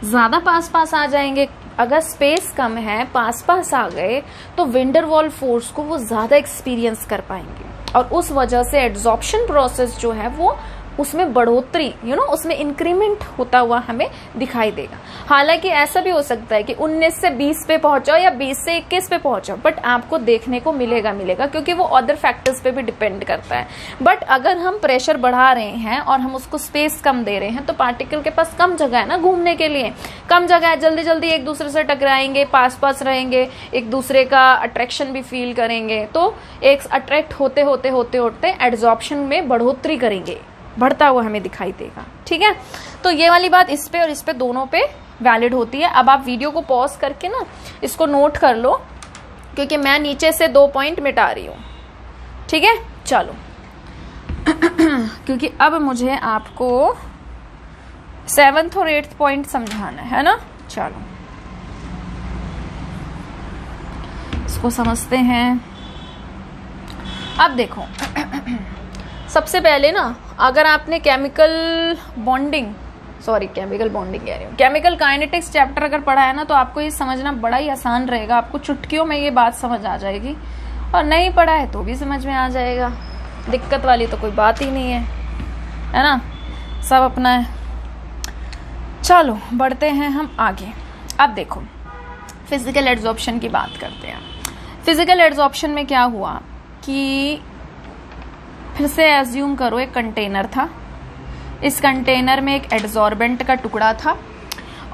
ज्यादा पास पास आ जाएंगे। अगर स्पेस कम है, पास पास आ गए, तो वेंडरवॉल फोर्स को वो ज्यादा एक्सपीरियंस कर पाएंगे और उस वजह से एड्जॉर्प्शन प्रोसेस जो है वो उसमें बढ़ोतरी, उसमें इंक्रीमेंट होता हुआ हमें दिखाई देगा। हालांकि ऐसा भी हो सकता है कि 19 से 20 पे पहुंचाओ या 20 से 21 पे पहुंचाओ, बट आपको देखने को मिलेगा क्योंकि वो अदर फैक्टर्स पे भी डिपेंड करता है। बट अगर हम प्रेशर बढ़ा रहे हैं और हम उसको स्पेस कम दे रहे हैं, तो पार्टिकल के पास कम जगह है ना घूमने के लिए, कम जगह है, जल्दी जल्दी एक दूसरे से टकराएंगे, पास पास रहेंगे, एक दूसरे का अट्रैक्शन भी फील करेंगे, तो एक अट्रैक्ट होते होते एड्जॉर्प्शन में बढ़ोतरी करेंगे, बढ़ता हुआ हमें दिखाई देगा, ठीक है। तो ये वाली बात इस पे और इस पे दोनों पे वैलिड होती है। अब आप वीडियो को पॉज करके ना इसको नोट कर लो, क्योंकि मैं नीचे से 2 पॉइंट मिटा रही हूँ, ठीक है। चलो क्योंकि अब मुझे आपको 7th और 8th पॉइंट समझाना है ना। चलो इसको समझते हैं। अब देखो सबसे पहले ना, अगर आपने केमिकल काइनेटिक्स चैप्टर अगर पढ़ा है ना, तो आपको ये समझना बड़ा ही आसान रहेगा। आपको चुटकियों में ये बात समझ आ जाएगी, और नहीं पढ़ा है तो भी समझ में आ जाएगा। दिक्कत वाली तो कोई बात ही नहीं है ना, सब अपना है। चलो बढ़ते हैं हम आगे। अब देखो फिजिकल एड्सॉर्प्शन की बात करते हैं। फिजिकल एड्सॉर्प्शन में क्या हुआ कि फिर से एज्यूम करो एक कंटेनर था, इस कंटेनर में एक एड्सॉर्बेंट का टुकड़ा था,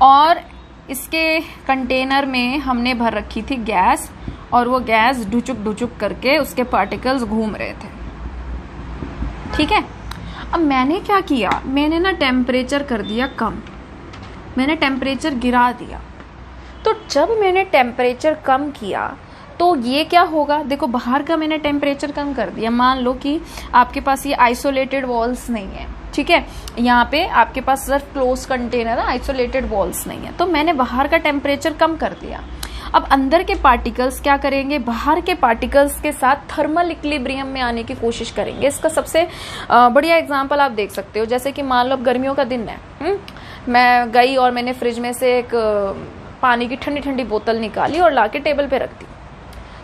और इसके कंटेनर में हमने भर रखी थी गैस, और वो गैस ढुचुक ढुचुक करके उसके पार्टिकल्स घूम रहे थे। ठीक है, अब मैंने क्या किया, मैंने ना टेम्परेचर कर दिया कम, मैंने टेम्परेचर गिरा दिया। तो जब मैंने टेम्परेचर कम किया तो ये क्या होगा, देखो बाहर का मैंने टेम्परेचर कम कर दिया। मान लो कि आपके पास ये आइसोलेटेड वॉल्स नहीं है, ठीक है, यहाँ पे आपके पास सिर्फ क्लोज कंटेनर है, आइसोलेटेड वॉल्स नहीं है, तो मैंने बाहर का टेम्परेचर कम कर दिया। अब अंदर के पार्टिकल्स क्या करेंगे, बाहर के पार्टिकल्स के साथ थर्मल इक्विलिब्रियम में आने की कोशिश करेंगे। इसका सबसे बढ़िया एग्जांपल आप देख सकते हो, जैसे कि मान लो अब गर्मियों का दिन है, मैं गई और मैंने फ्रिज में से एक पानी की ठंडी ठंडी बोतल निकाली और लाके टेबल पे रख दी।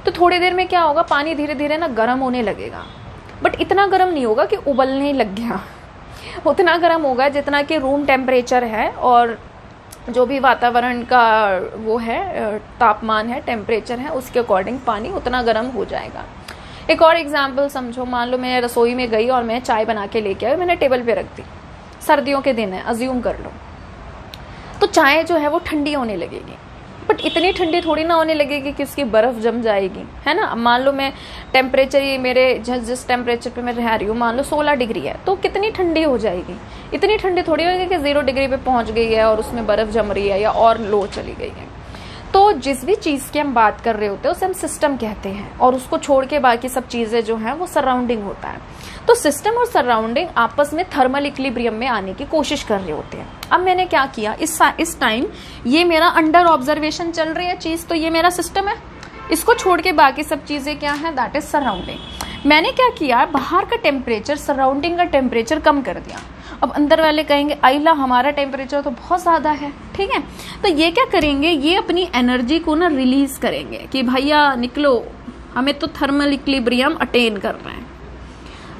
तो थोड़ी देर में क्या होगा, पानी धीरे धीरे ना गर्म होने लगेगा, बट इतना गर्म नहीं होगा कि उबलने लग गया, उतना गर्म होगा जितना कि रूम टेम्परेचर है, और जो भी वातावरण का वो है तापमान है, टेम्परेचर है, उसके अकॉर्डिंग पानी उतना गर्म हो जाएगा। एक और एग्जांपल समझो, मान लो मैं रसोई में गई और मैं चाय बना के लेके आई, मैंने टेबल पे रख दी, सर्दियों के दिन है, अज्यूम कर लो, तो चाय जो है वो ठंडी होने लगेगी, बट इतनी ठंडी थोड़ी ना होने लगेगी कि उसकी बर्फ जम जाएगी, है ना। मान लो मैं टेम्परेचर, ये मेरे जिस टेम्परेचर पे मैं रह रही हूँ, मान लो 16 डिग्री है, तो कितनी ठंडी हो जाएगी, इतनी ठंडी थोड़ी होगी कि 0 डिग्री पे पहुंच गई है और उसमें बर्फ जम रही है या और लो चली गई है। तो जिस भी चीज़ की हम बात कर रहे होते हैं उसे हम सिस्टम कहते हैं, और उसको छोड़ के बाकी सब चीज़ें जो हैं वो सराउंडिंग होता है। तो सिस्टम और सराउंडिंग आपस में थर्मल इक्विलिब्रियम में आने की कोशिश कर रहे होते हैं। अब मैंने क्या किया, इस टाइम ये मेरा अंडर ऑब्जर्वेशन चल रही है चीज़, तो ये मेरा सिस्टम है, इसको छोड़ के बाकी सब चीज़ें क्या है, दैट इज सराउंडिंग। मैंने क्या किया, बाहर का टेम्परेचर, सराउंडिंग का टेम्परेचर कम कर दिया। अब अंदर वाले कहेंगे आइला हमारा टेम्परेचर तो बहुत ज़्यादा है, ठीक है, तो ये क्या करेंगे, ये अपनी एनर्जी को ना रिलीज करेंगे कि भैया निकलो, हमें तो थर्मल इक्विलिब्रियम अटेन करना है।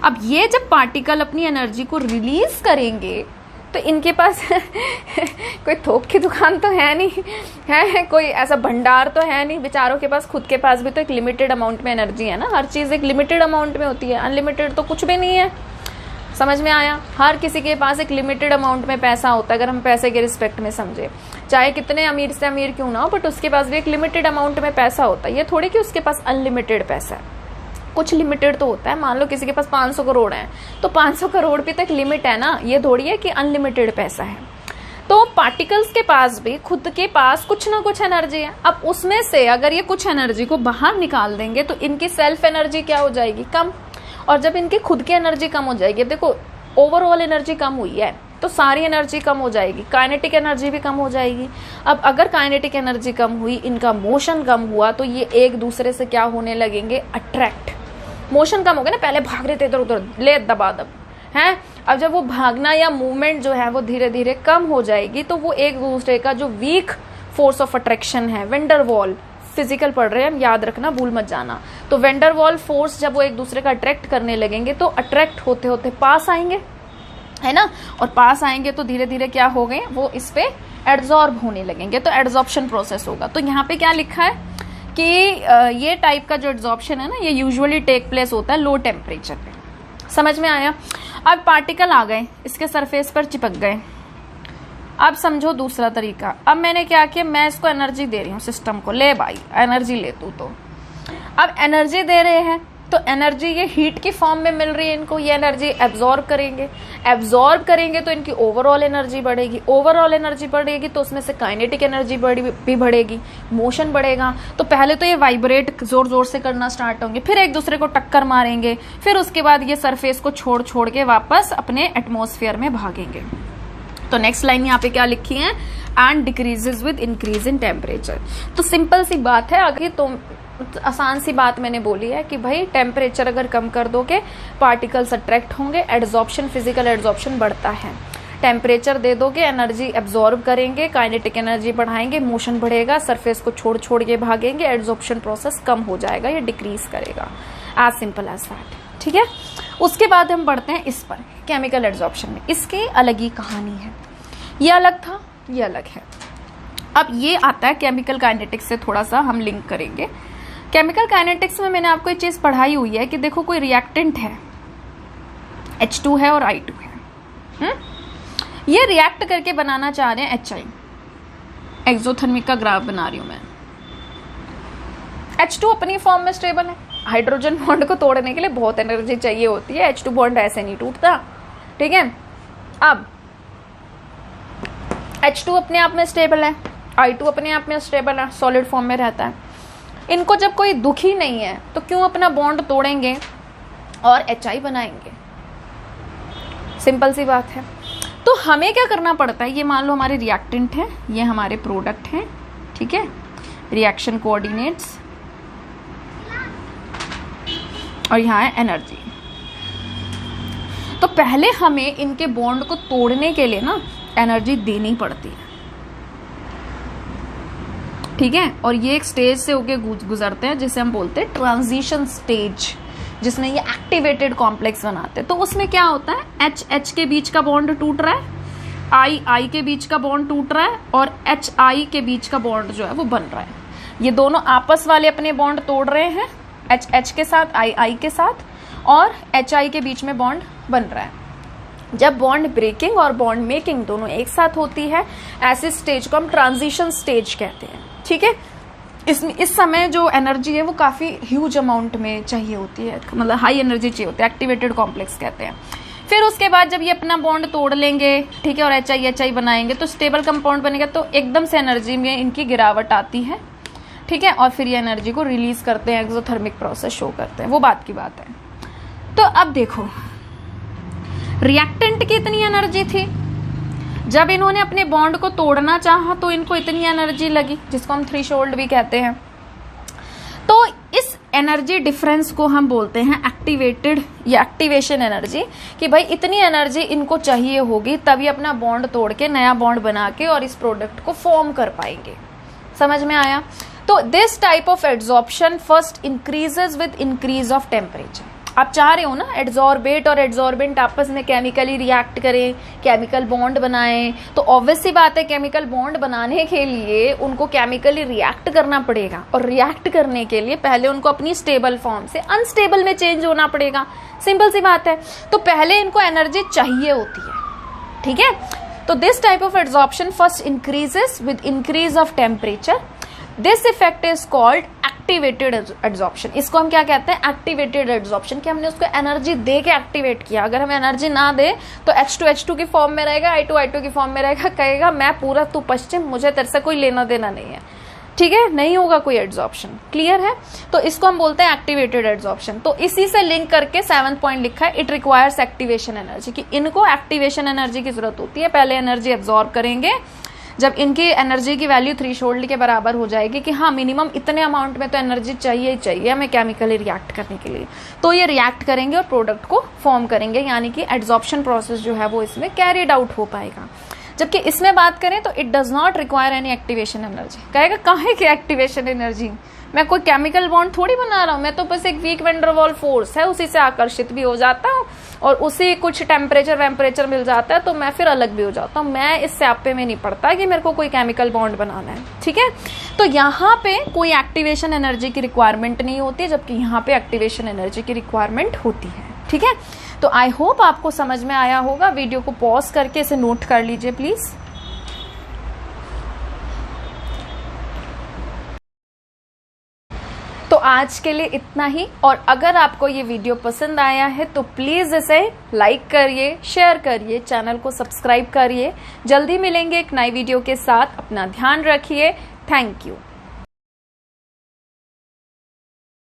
अब ये जब पार्टिकल अपनी एनर्जी को रिलीज करेंगे तो इनके पास कोई थोक की दुकान तो है नहीं, है कोई ऐसा भंडार तो है नहीं, बेचारों के पास खुद के पास भी तो एक लिमिटेड अमाउंट में एनर्जी है ना, हर चीज़ एक लिमिटेड अमाउंट में होती है, अनलिमिटेड तो कुछ भी नहीं है। समझ में आया, हर किसी के पास एक लिमिटेड अमाउंट में पैसा होता है, अगर हम पैसे के रिस्पेक्ट में समझे, चाहे कितने अमीर से अमीर क्यों ना हो, बट उसके पास भी एक लिमिटेड अमाउंट में पैसा होता है। ये थोड़ी कि उसके पास अनलिमिटेड पैसा है, कुछ लिमिटेड तो होता है। मान लो किसी के पास 500 करोड़ है, तो 500 करोड़ भी तक लिमिट है ना, ये थोड़ी है कि अनलिमिटेड पैसा है। तो पार्टिकल्स के पास भी खुद के पास कुछ ना कुछ एनर्जी है। अब उसमें से अगर ये कुछ एनर्जी को बाहर निकाल देंगे तो इनकी सेल्फ एनर्जी क्या हो जाएगी, कम, और जब इनकी खुद की एनर्जी कम हो जाएगी, देखो ओवरऑल एनर्जी कम हुई है तो सारी एनर्जी कम हो जाएगी, काइनेटिक एनर्जी भी कम हो जाएगी। अब अगर काइनेटिक एनर्जी कम हुई, इनका मोशन कम हुआ, तो ये एक दूसरे से क्या होने लगेंगे, अट्रैक्ट। मोशन कम हो गया ना, पहले भाग रहे थे इधर उधर, ले दबा दब है, अब जब वो भागना या मूवमेंट जो है वो धीरे धीरे कम हो जाएगी, तो वो एक दूसरे का जो वीक फोर्स ऑफ अट्रैक्शन है, वेंडर वॉल, फिजिकल पढ़ रहे हैं याद रखना, भूल मत जाना। तो वेंडर वॉल फोर्स जब वो एक दूसरे का अट्रैक्ट करने लगेंगे तो अट्रैक्ट होते होते पास आएंगे, है ना, और पास आएंगे तो धीरे धीरे क्या हो गए, वो इस पे एड्सॉर्ब होने लगेंगे, तो एड्सॉर्प्शन प्रोसेस होगा। तो यहाँ पे क्या लिखा है कि ये टाइप का जो एड्सॉर्प्शन है ना, ये यूजुअली टेक प्लेस होता है लो टेम्परेचर पे। समझ में आया। अब पार्टिकल आ गए, इसके सरफेस पर चिपक गए। अब समझो दूसरा तरीका, अब मैंने क्या किया, मैं इसको एनर्जी दे रही हूँ सिस्टम को, ले भाई एनर्जी ले तू। तो अब एनर्जी दे रहे हैं तो एनर्जी ये हीट की फॉर्म में मिल रही है इनको, ये एनर्जी एब्जॉर्ब करेंगे तो इनकी ओवरऑल एनर्जी बढ़ेगी, ओवरऑल एनर्जी बढ़ेगी तो उसमें से काइनेटिक एनर्जी भी बढ़ेगी, मोशन बढ़ेगा। तो पहले तो ये वाइब्रेट जोर जोर से करना स्टार्ट होंगे, फिर एक दूसरे को टक्कर मारेंगे, फिर उसके बाद ये सरफेस को छोड़ के वापस अपने एटमॉस्फेयर में भागेंगे। तो नेक्स्ट लाइन यहाँ पे क्या लिखी है, and decreases with increase in temperature. तो सिंपल सी बात है, आगे तो आसान सी बात मैंने बोली है कि भाई टेम्परेचर अगर कम कर दोगे पार्टिकल्स अट्रैक्ट होंगे, एड्सॉर्प्शन, फिजिकल एड्सॉर्प्शन बढ़ता है। टेम्परेचर दे दोगे, एनर्जी एब्जॉर्ब करेंगे, काइनेटिक एनर्जी बढ़ाएंगे, मोशन बढ़ेगा, सरफेस को छोड़ के भागेंगे, एड्सॉर्प्शन प्रोसेस कम हो जाएगा, ये डिक्रीज करेगा। एज सिंपल एज दैट, ठीक है। उसके बाद हम बढ़ते हैं इस पर, केमिकल एड्सॉर्प्शन में। इसकी अलग ही कहानी है, ये अलग था, ये अलग है। अब ये आता है केमिकल काइनेटिक्स से, थोड़ा सा हम लिंक करेंगे। केमिकल काइनेटिक्स में मैंने आपको एक चीज पढ़ाई हुई है कि देखो कोई रिएक्टेंट है, H2 है और I2 है, ये रिएक्ट करके बनाना चाह रहे हैं HI, एक्सोथर्मिक का ग्राफ बना रही हूं मैं। H2 अपनी फॉर्म में स्टेबल है, हाइड्रोजन बॉन्ड को तोड़ने के लिए बहुत एनर्जी चाहिए होती है, H2 बॉन्ड ऐसे नहीं टूटता, ठीक है। अब H2 अपने आप में स्टेबल है, I2 अपने आप में स्टेबल है, सॉलिड फॉर्म में रहता है। इनको जब कोई दुख ही नहीं है तो क्यों अपना बॉन्ड तोड़ेंगे और HI बनाएंगे, सिंपल सी बात है। तो हमें क्या करना पड़ता है, ये मान लो हमारे रिएक्टेंट है, ये हमारे प्रोडक्ट हैं, ठीक है, रिएक्शन कोऑर्डिनेट्स, और यहाँ है एनर्जी। तो पहले हमें इनके बॉन्ड को तोड़ने के लिए ना एनर्जी देनी पड़ती है, ठीक है। और ये एक स्टेज से होके गुजरते हैं जिसे हम बोलते हैं ट्रांजिशन स्टेज, जिसमें ये एक्टिवेटेड कॉम्प्लेक्स बनाते हैं। तो उसमें क्या होता है, H के बीच का बॉन्ड टूट रहा है, I के बीच का बॉन्ड टूट रहा है, और HI के बीच का बॉन्ड जो है वो बन रहा है। ये दोनों आपस वाले अपने बॉन्ड तोड़ रहे हैं, H के साथ, I के साथ, और HI के बीच में बॉन्ड बन रहा है। जब बॉन्ड ब्रेकिंग और बॉन्ड मेकिंग दोनों एक साथ होती है, ऐसे स्टेज को हम ट्रांजिशन स्टेज कहते हैं, ठीक है। इस समय जो एनर्जी है वो काफी ह्यूज अमाउंट में चाहिए होती है, मतलब हाई एनर्जी चाहिए होती है, एक्टिवेटेड कॉम्प्लेक्स कहते हैं। फिर उसके बाद जब ये अपना बॉन्ड तोड़ लेंगे, ठीक है, और HI बनाएंगे तो स्टेबल कंपाउंड बनेगा, तो एकदम से एनर्जी में इनकी गिरावट आती है, ठीक है, और फिर ये एनर्जी को रिलीज करते हैं, एक्सोथर्मिक प्रोसेस शो करते हैं, वो बात की बात है। तो अब देखो रिएक्टेंट की इतनी एनर्जी थी, जब इन्होंने अपने बॉन्ड को तोड़ना चाहा तो इनको इतनी एनर्जी लगी, जिसको हम थ्रेशोल्ड भी कहते हैं। तो इस एनर्जी डिफरेंस को हम बोलते हैं एक्टिवेटेड या एक्टिवेशन एनर्जी, कि भाई इतनी एनर्जी इनको चाहिए होगी तभी अपना बॉन्ड तोड़ के नया बॉन्ड बना के और इस प्रोडक्ट को फॉर्म कर पाएंगे। समझ में आया? तो this type of adsorption first increases with increase of temperature. आप चाह रहे हो ना एड्सॉर्बेट और एड्सॉर्बेंट आपस में केमिकली रिएक्ट करें, केमिकल बॉन्ड बनाएं, तो ऑब्वियस सी बात है केमिकल बॉन्ड बनाने के लिए उनको केमिकली रिएक्ट करना पड़ेगा, और रिएक्ट करने के लिए पहले उनको अपनी स्टेबल फॉर्म से अनस्टेबल में चेंज होना पड़ेगा। सिंपल सी बात है। तो पहले इनको एनर्जी चाहिए होती है, ठीक है। तो this type of adsorption first increases with increase of temperature. This effect is called activated adsorption. इसको हम क्या कहते हैं? एक्टिवेटेड एड्सॉर्प्शन, कि हमने उसको एनर्जी दे के एक्टिवेट किया। अगर हमें एनर्जी ना दे तो H2 की फॉर्म में रहेगा, I2 की फॉर्म में रहेगा, कहेगा मैं पूरा तू पश्चिम, मुझे तेरे से कोई लेना देना नहीं है, ठीक है, नहीं होगा कोई एड्सॉर्प्शन। क्लियर है? तो इसको हम बोलते हैं एक्टिवेटेड एड्सॉर्प्शन। तो इसी से लिंक करके 7th पॉइंट लिखा है, इट रिक्वायर्स एक्टिवेशन एनर्जी, कि इनको एक्टिवेशन एनर्जी की जरूरत होती है। पहले एनर्जी एब्जॉर्ब करेंगे, जब इनकी एनर्जी की वैल्यू थ्रेशोल्ड के बराबर हो जाएगी कि हाँ मिनिमम इतने अमाउंट में तो एनर्जी चाहिए ही चाहिए हमें केमिकली रिएक्ट करने के लिए, तो ये रिएक्ट करेंगे और प्रोडक्ट को फॉर्म करेंगे, यानी कि एड्सॉर्प्शन प्रोसेस जो है वो इसमें कैरिड आउट हो पाएगा। जबकि इसमें बात करें तो it does not require any activation energy. कहेगा काहे की एक्टिवेशन एनर्जी, मैं कोई केमिकल बॉन्ड थोड़ी बना रहा हूं, मैं तो बस एक वीक वैन डर वाल फोर्स है, उसी से आकर्षित भी हो जाता हूं और उसी कुछ टेम्परेचर मिल जाता है तो मैं फिर अलग भी हो जाता हूं। मैं इस स्यापे में नहीं पड़ता कि मेरे को कोई केमिकल बॉन्ड बनाना है, ठीक है। तो यहाँ पे कोई एक्टिवेशन एनर्जी की रिक्वायरमेंट नहीं होती, जबकि यहाँ पे एक्टिवेशन एनर्जी की रिक्वायरमेंट होती है, ठीक है। तो आई होप आपको समझ में आया होगा। वीडियो को पॉज करके इसे नोट कर लीजिए प्लीज। तो आज के लिए इतना ही, और अगर आपको ये वीडियो पसंद आया है तो प्लीज इसे लाइक करिए, शेयर करिए, चैनल को सब्सक्राइब करिए। जल्दी मिलेंगे एक नई वीडियो के साथ। अपना ध्यान रखिए। Thank you.